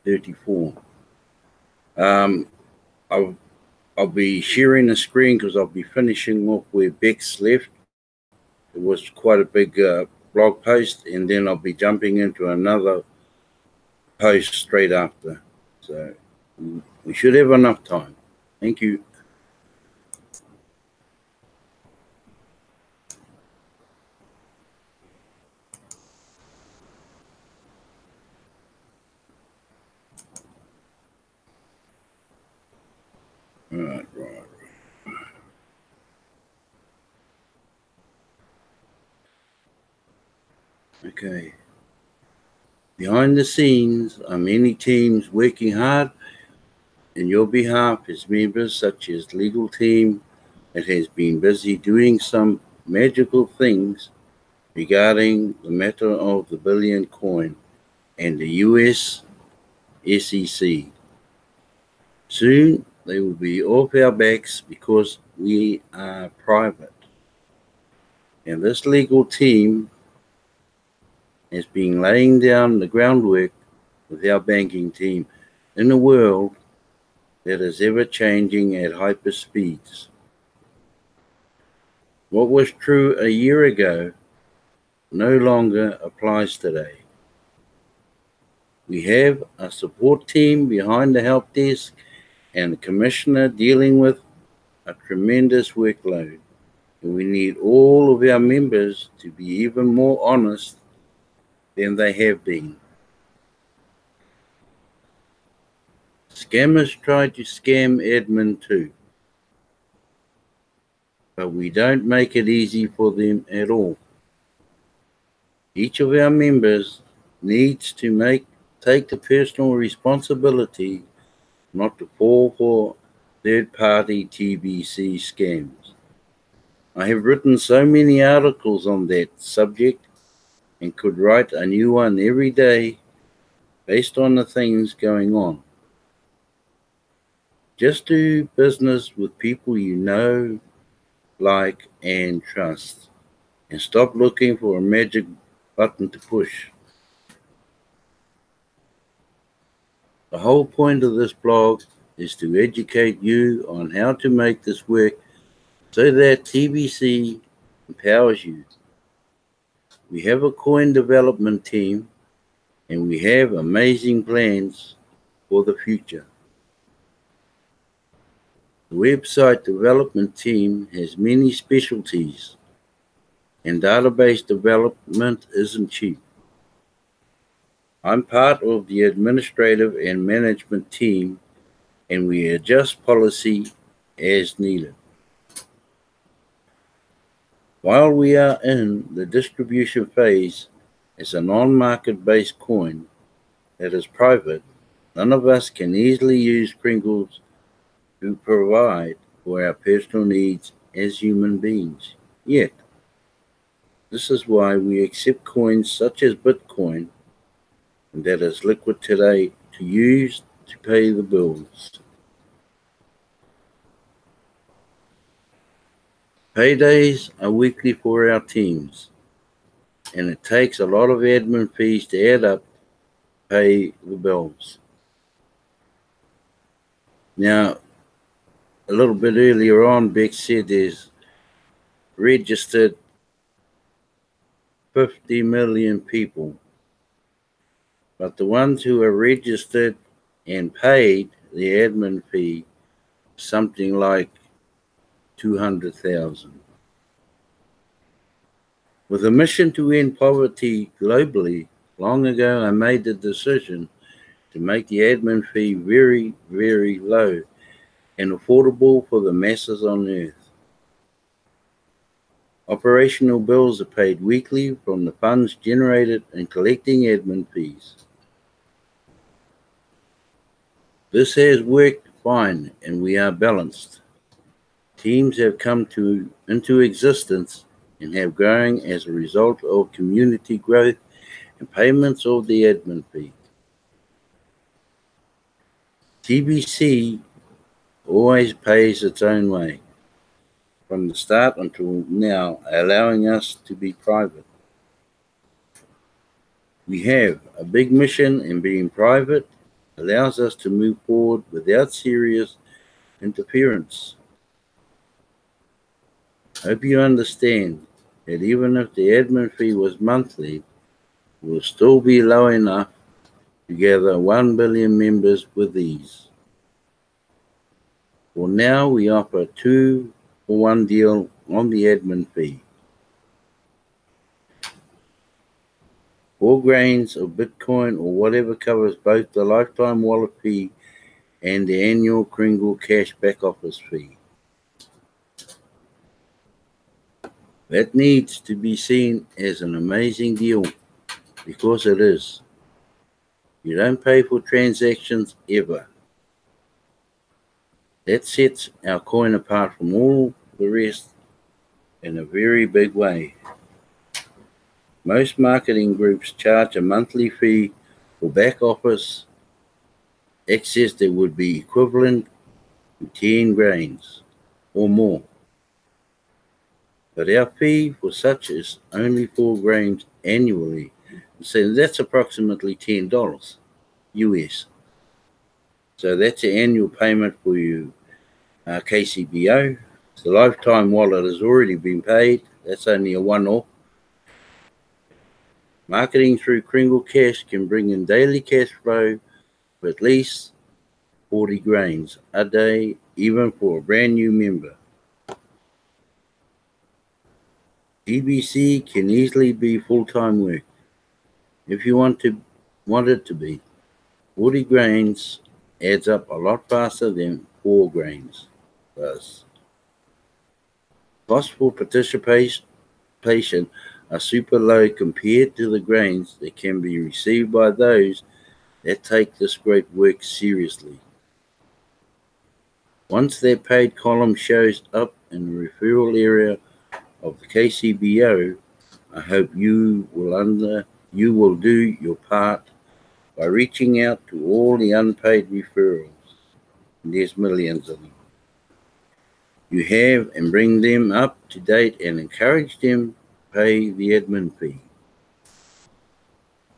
34. I'll be sharing the screen because I'll be finishing off where Bex left. It was quite a big blog post, and then I'll be jumping into another post straight after. So we should have enough time. Thank you. Right. Okay. Behind the scenes are many teams working hard in your behalf as members, such as legal team that has been busy doing some magical things regarding the matter of the billion coin and the US SEC. Soon they will be off our backs because we are private. And this legal team has been laying down the groundwork with our banking team in a world that is ever changing at hyper speeds. What was true a year ago no longer applies today. We have a support team behind the help desk and the commissioner dealing with a tremendous workload. And we need all of our members to be even more honest than they have been. Scammers try to scam admin too, but we don't make it easy for them at all. Each of our members needs to take the personal responsibility not to fall for third-party TBC scams. I have written so many articles on that subject and could write a new one every day based on the things going on. Just do business with people you know, like, and trust, and stop looking for a magic button to push. The whole point of this blog is to educate you on how to make this work so that TBC empowers you. We have a coin development team and we have amazing plans for the future. The website development team has many specialties, and database development isn't cheap. I'm part of the administrative and management team, and we adjust policy as needed. While we are in the distribution phase as a non-market-based coin that is private, none of us can easily use Kringles to provide for our personal needs as human beings. Yet, this is why we accept coins such as Bitcoin, and that is liquid today, to use to pay the bills. Paydays are weekly for our teams, and it takes a lot of admin fees to add up to pay the bills. Now, a little bit earlier on, Beck said there's registered 50 million people, but the ones who are registered and paid the admin fee, something like 200,000. With a mission to end poverty globally, long ago I made the decision to make the admin fee very, very low and affordable for the masses on earth. Operational bills are paid weekly from the funds generated in collecting admin fees. This has worked fine and we are balanced. Teams have come into existence and have grown as a result of community growth and payments of the admin fee. TBC always pays its own way, from the start until now, allowing us to be private. We have a big mission in being private allows us to move forward without serious interference. Hope you understand that even if the admin fee was monthly, it will still be low enough to gather 1 billion members with ease. For now, we offer a 2-for-1 deal on the admin fee. 4 grains of Bitcoin or whatever covers both the lifetime wallet fee and the annual Kringle Cash back office fee. That needs to be seen as an amazing deal, because it is. You don't pay for transactions ever. That sets our coin apart from all the rest in a very big way. Most marketing groups charge a monthly fee for back office access that would be equivalent to 10 grains or more. But our fee for such is only 4 grains annually. So that's approximately $10 US. So that's the annual payment for you, KCBO. The lifetime wallet has already been paid. That's only a one-off. Marketing through Kringle Cash can bring in daily cash flow for at least 40 grains a day, even for a brand new member. DBC can easily be full-time work if you want it to be. 40 grains adds up a lot faster than 4 grains does. Costs for participation are super low compared to the grains that can be received by those that take this great work seriously. Once that paid column shows up in the referral area of the KCBO, I hope you will do your part by reaching out to all the unpaid referrals. There's millions of them. You have, and bring them up to date and encourage them to pay the admin fee.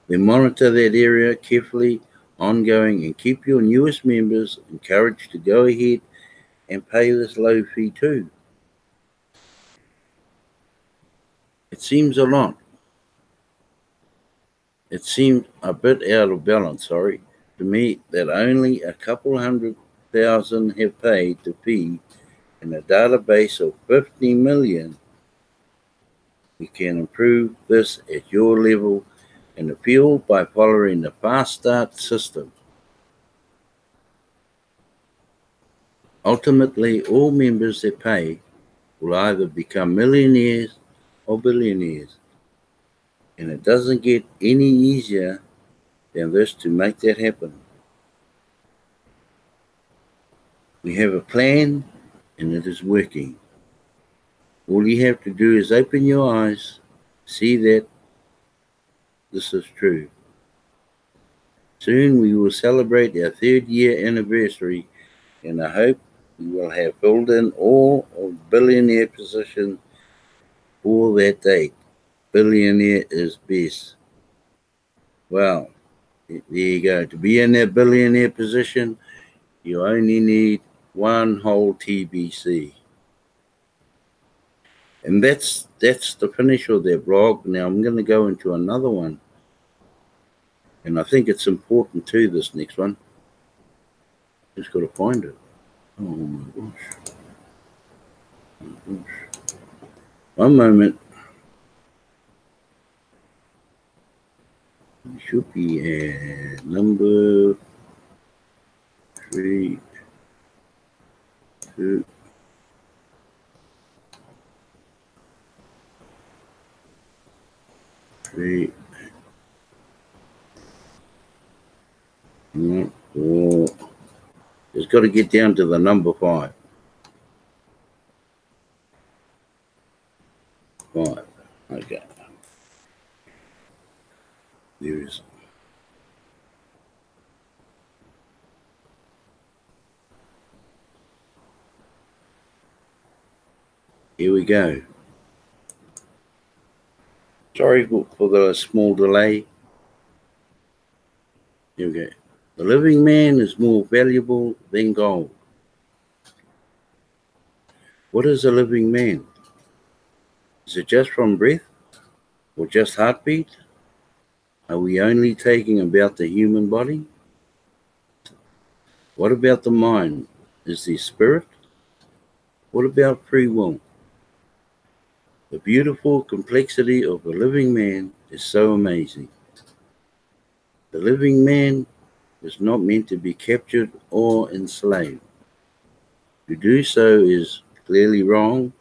Then monitor that area carefully, ongoing, and keep your newest members encouraged to go ahead and pay this low fee too. It seems a lot. It seems a bit out of balance, to me, that only a couple 100,000 have paid the fee in a database of 50 million. We can improve this at your level in the field by following the Fast Start system. Ultimately, all members that pay will either become millionaires or billionaires. And it doesn't get any easier than this to make that happen. We have a plan, and it is working. All you have to do is open your eyes, see that this is true. Soon we will celebrate our 3rd year anniversary, and I hope we will have filled in all of billionaire positions for that date. Billionaire is best. Well, there you go. To be in that billionaire position, you only need one whole TBC. And that's the finish of their blog. Now I'm going to go into another one. And I think it's important too, this next one. Just got to find it. Oh my gosh. One moment. It should be at number 3, 2. Three, 4. It's got to get down to the number 5. 5. Okay. There is. Here we go. Sorry for the small delay. Here we go. The living man is more valuable than gold. What is a living man? Is it just from breath or just heartbeat? Are we only talking about the human body? What about the mind? Is there spirit? What about free will? The beautiful complexity of a living man is so amazing. The living man is not meant to be captured or enslaved. To do so is clearly wrong.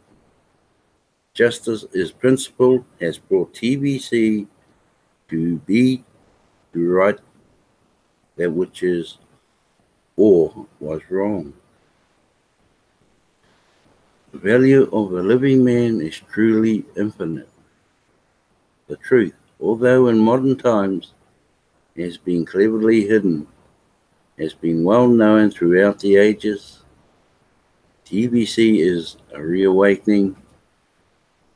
Justice is principle has brought TBC to right that which is or was wrong. The value of a living man is truly infinite. The truth, although in modern times has been cleverly hidden, has been well known throughout the ages. TBC is a reawakening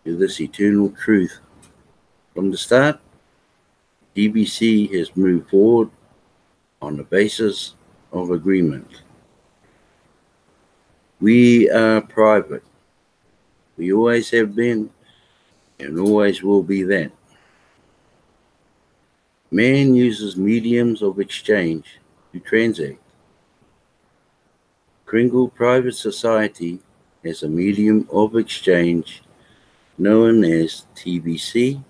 to this eternal truth. From the start, TBC has moved forward on the basis of agreement. We are private. We always have been and always will be that. Man uses mediums of exchange to transact. Kringle Private Society has a medium of exchange known as TBC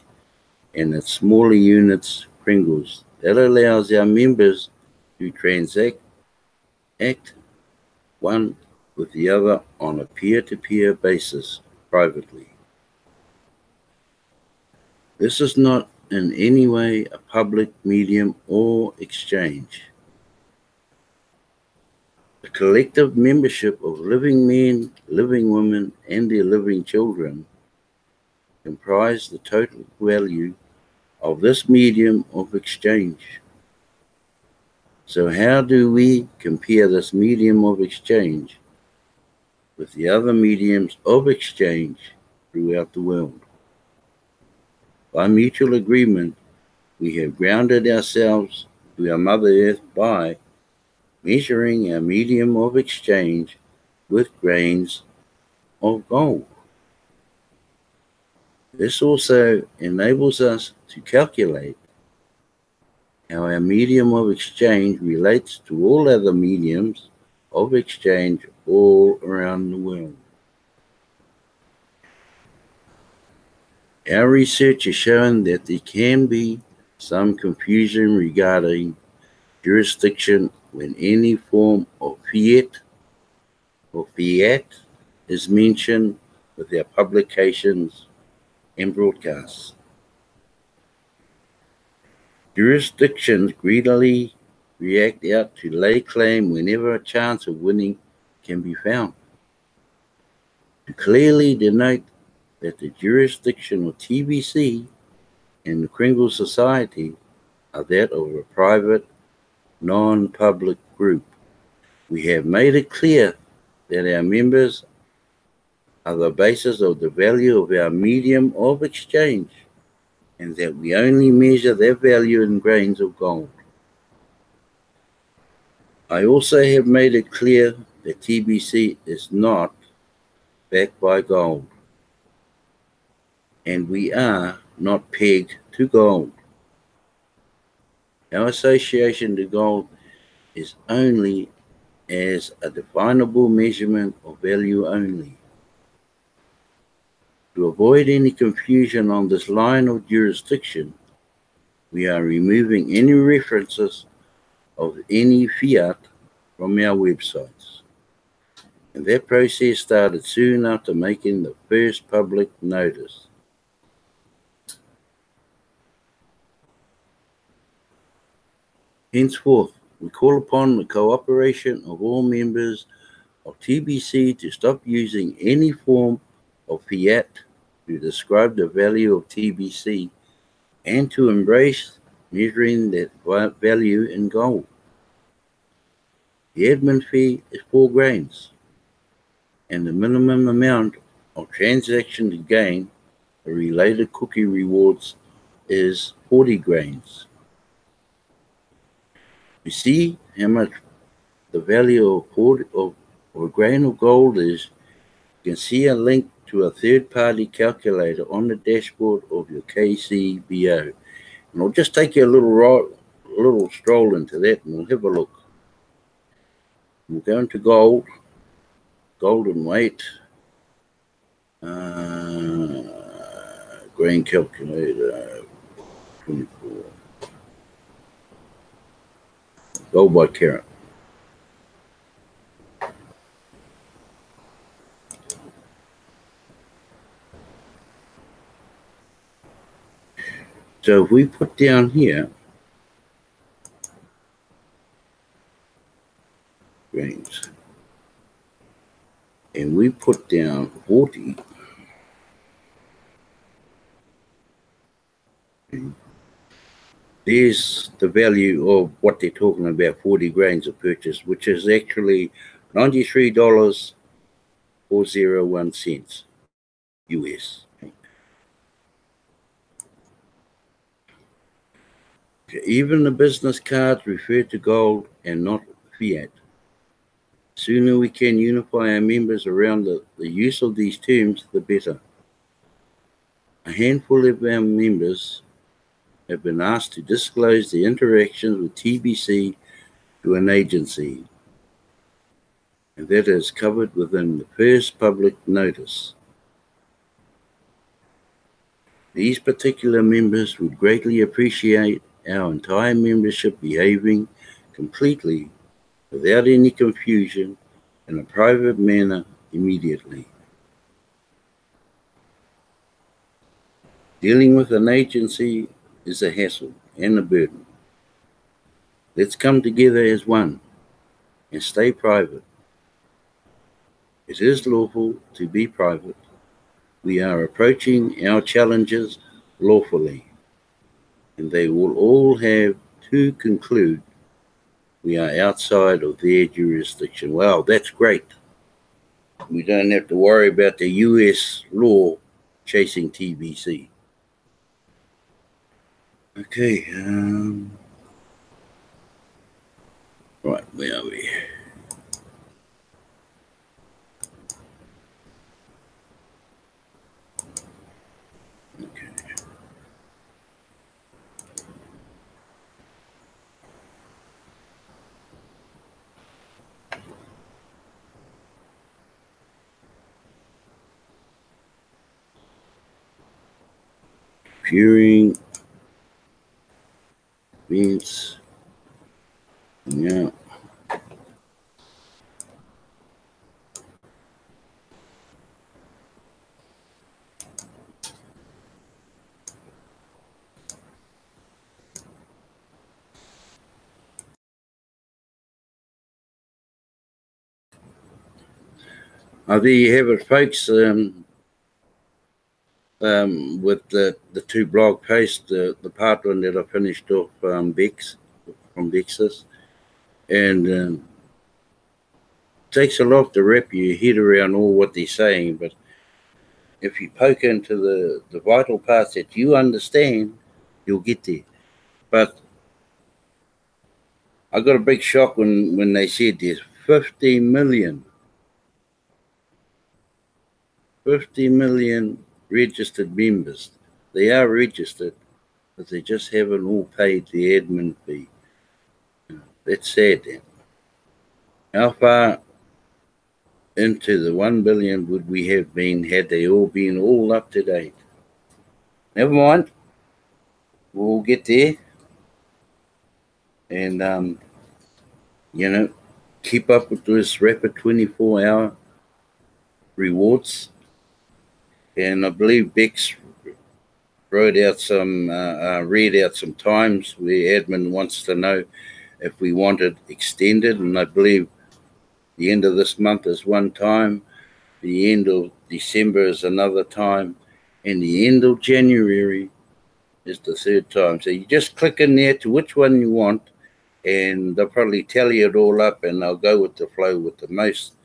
and its smaller units, Kringles, that allows our members to transact one with the other on a peer-to-peer basis privately. This is not in any way a public medium or exchange. The collective membership of living men, living women, and their living children comprise the total value of this medium of exchange. So how do we compare this medium of exchange with the other mediums of exchange throughout the world? By mutual agreement, we have grounded ourselves to our Mother Earth by measuring our medium of exchange with grains of gold. This also enables us to calculate how our medium of exchange relates to all other mediums of exchange all around the world. Our research has shown that there can be some confusion regarding jurisdiction when any form of fiat is mentioned with our publications and broadcasts. Jurisdictions greedily react out to lay claim whenever a chance of winning can be found. To clearly denote that the jurisdiction of TBC and the Kringle Society are that of a private, non-public group. We have made it clear that our members are the basis of the value of our medium of exchange, and that we only measure their value in grains of gold. I also have made it clear that TBC is not backed by gold, and we are not pegged to gold. Our association to gold is only as a definable measurement of value only. To avoid any confusion on this line of jurisdiction, we are removing any references of any fiat from our websites. And that process started soon after making the first public notice. Henceforth, we call upon the cooperation of all members of TBC to stop using any form of fiat to describe the value of TBC and to embrace measuring that value in gold. The admin fee is 4 grains, and the minimum amount of transaction to gain the related cookie rewards is 40 grains. You see how much the value of a grain of gold is. You can see a link to a third-party calculator on the dashboard of your KCBO. And I'll just take you a little stroll into that, and we'll have a look. We'll go into gold, golden weight, grain calculator, 24, gold by carat. So if we put down here, grains, and we put down 40, there's the value of what they're talking about, 40 grains of purchase, which is actually $93.401 US. Even the business cards refer to gold and not fiat. The sooner we can unify our members around the use of these terms, the better. A handful of our members have been asked to disclose their interactions with TBC to an agency, and that is covered within the first public notice. These particular members would greatly appreciate our entire membership behaving completely without any confusion in a private manner immediately. Dealing with an agency is a hassle and a burden. Let's come together as one and stay private. It is lawful to be private. We are approaching our challenges lawfully, and they will all have to conclude we are outside of their jurisdiction. Well, that's great. We don't have to worry about the US law chasing TBC. Okay, right, where are we? Okay. Curing means, yeah. There you have it, folks. With the two blog posts, the part one that I finished off Bex, from Bexus, and takes a lot to wrap your head around all what they're saying, but if you poke into the vital parts that you understand, you'll get there. But I got a big shock when they said there's 50 million registered members. They are registered, but they just haven't all paid the admin fee. That's sad then. How far into the 1 billion would we have been had they all been all up to date? Never mind. We'll get there. And, keep up with this rapid 24-hour rewards. And I believe Bex read out some times where admin wants to know if we want it extended, and I believe the end of this month is one time, the end of December is another time, and the end of January is the third time. So you just click in there to which one you want, and they'll probably tally it all up, and they'll go with the flow with the most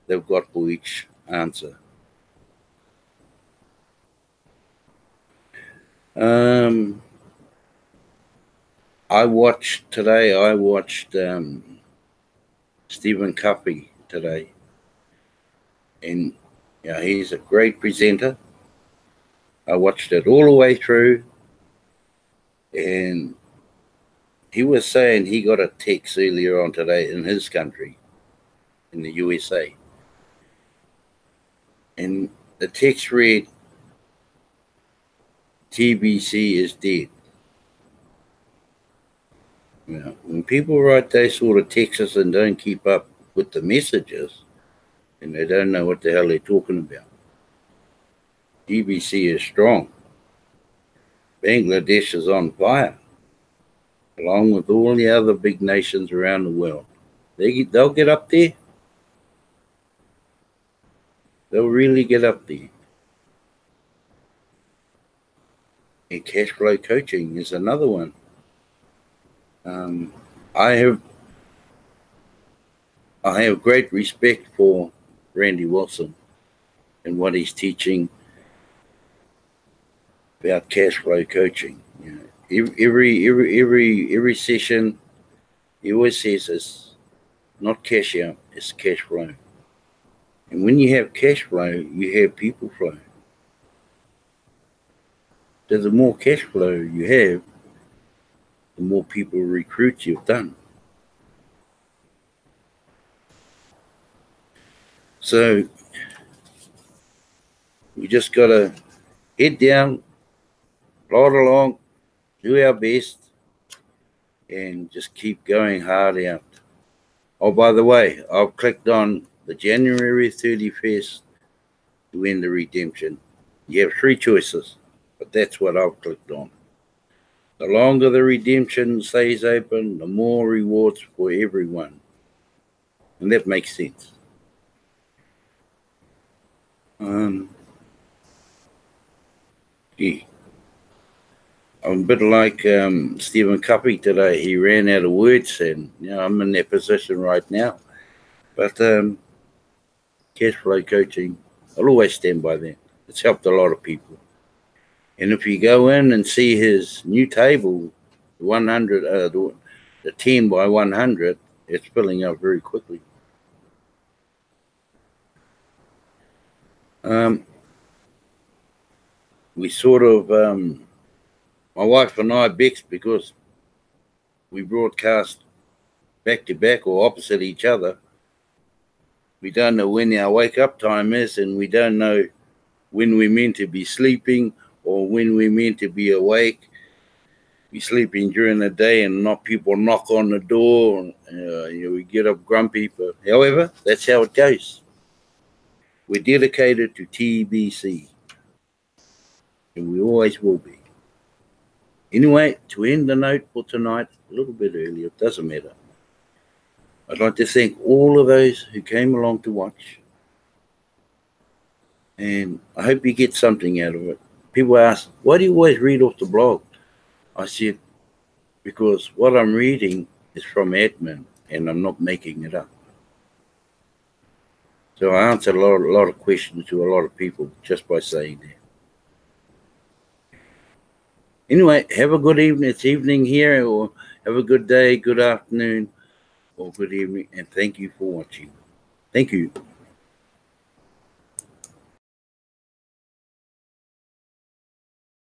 they've got for each answer. I watched Stephen Covey today, and he's a great presenter. I watched it all the way through, and he was saying he got a text earlier on today in his country, in the USA, and the text read, "TBC is dead." When people write those sort of texts and don't keep up with the messages, and they don't know what the hell they're talking about. TBC is strong. Bangladesh is on fire, along with all the other big nations around the world. They'll get up there. They'll really get up there. And cash flow coaching is another one. I have great respect for Randy Wilson and what he's teaching about cash flow coaching. Every session, he always says it's not cash out, it's cash flow. And when you have cash flow, you have people flow. So the more cash flow you have, the more people recruit you've done. So we just got to head down, plod along, do our best, and just keep going hard out. Oh, by the way, I've clicked on the January 31st to end the redemption. You have 3 choices, but that's what I've clicked on. The longer the redemption stays open, the more rewards for everyone. And that makes sense. Yeah. I'm a bit like Stephen Covey today. He ran out of words, and I'm in that position right now. But cash flow coaching, I'll always stand by that. It's helped a lot of people. And if you go in and see his new table, 100, the 10 by 100, it's filling up very quickly. We sort of, my wife and I, Bex, because we broadcast back to back or opposite each other, we don't know when our wake up time is, and we don't know when we're meant to be sleeping or when we're meant to be awake. We're sleeping during the day and not people knock on the door. We get up grumpy. But however, that's how it goes. We're dedicated to TBC, and we always will be. Anyway, to end the note for tonight, a little bit earlier, it doesn't matter. I'd like to thank all of those who came along to watch. And I hope you get something out of it. People ask, why do you always read off the blog? I said, because what I'm reading is from admin, and I'm not making it up. So I answered a lot of questions to a lot of people just by saying that. Anyway, have a good evening. It's evening here, or have a good day, good afternoon, or good evening, and thank you for watching. Thank you.